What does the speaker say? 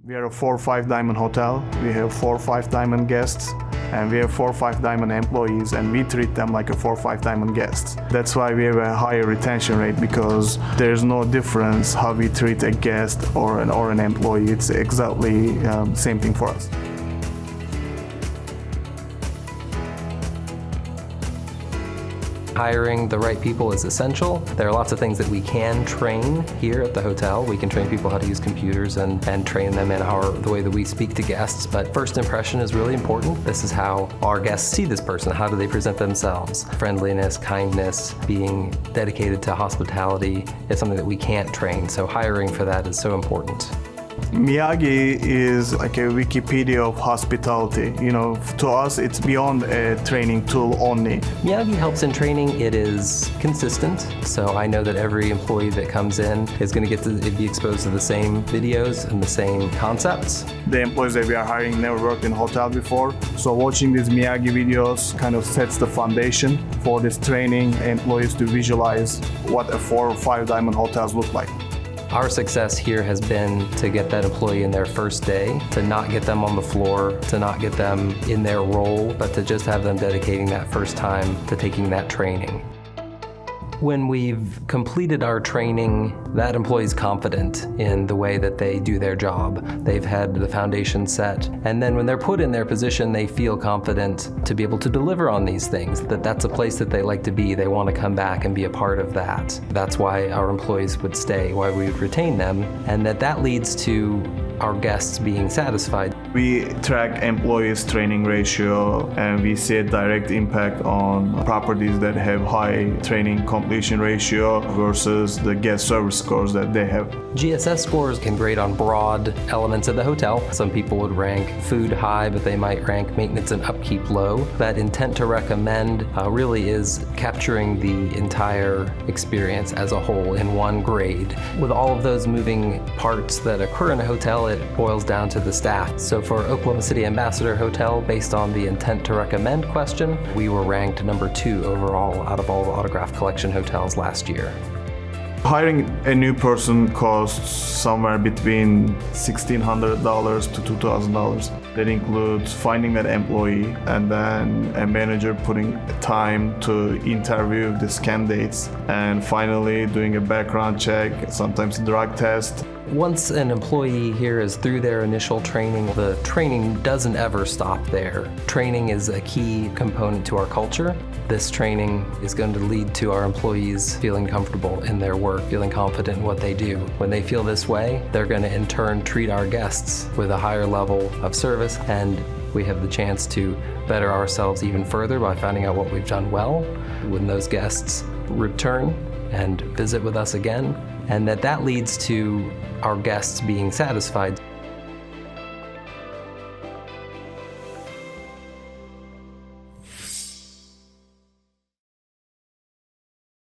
We are a 4 or 5 diamond hotel. We have 4 or 5 diamond guests, and we have 4 or 5 diamond employees, and we treat them like a 4 or 5 diamond guests. That's why we have a higher retention rate, because there's no difference how we treat a guest or an employee. It's exactly same thing for us. Hiring the right people is essential. There are lots of things that we can train here at the hotel. We can train people how to use computers and train them in the way that we speak to guests. But first impression is really important. This is how our guests see this person. How do they present themselves? Friendliness, kindness, being dedicated to hospitality is something that we can't train. So hiring for that is so important. Miyagi is like a Wikipedia of hospitality. To us, it's beyond a training tool only. Miyagi helps in training. It is consistent. So I know that every employee that comes in is going to get to be exposed to the same videos and the same concepts. The employees that we are hiring never worked in a hotel before. So watching these Miyagi videos kind of sets the foundation for this training employees to visualize what a 4 or 5 diamond hotels look like. Our success here has been to get that employee in their first day, to not get them on the floor, to not get them in their role, but to just have them dedicating that first time to taking that training. When we've completed our training, that employee's confident in the way that they do their job. They've had the foundation set, and then when they're put in their position, they feel confident to be able to deliver on these things, that's a place that they like to be. They want to come back and be a part of that. That's why our employees would stay, why we would retain them, and that leads to our guests being satisfied. We track employees' training ratio, and we see a direct impact on properties that have high training completion ratio versus the guest service scores that they have. GSS scores can grade on broad elements of the hotel. Some people would rank food high, but they might rank maintenance and upkeep low. That intent to recommend really is capturing the entire experience as a whole in one grade. With all of those moving parts that occur in a hotel, it boils down to the staff. So for Oklahoma City Ambassador Hotel, based on the intent to recommend question, we were ranked number 2 overall out of all the Autograph Collection hotels last year. Hiring a new person costs somewhere between $1,600 to $2,000. That includes finding that employee, and then a manager putting time to interview these candidates, and finally doing a background check, sometimes a drug test. Once an employee here is through their initial training, the training doesn't ever stop there. Training is a key component to our culture. This training is going to lead to our employees feeling comfortable in their work, feeling confident in what they do. When they feel this way, they're going to in turn treat our guests with a higher level of service, and we have the chance to better ourselves even further by finding out what we've done well when those guests return and visit with us again, and that leads to our guests being satisfied.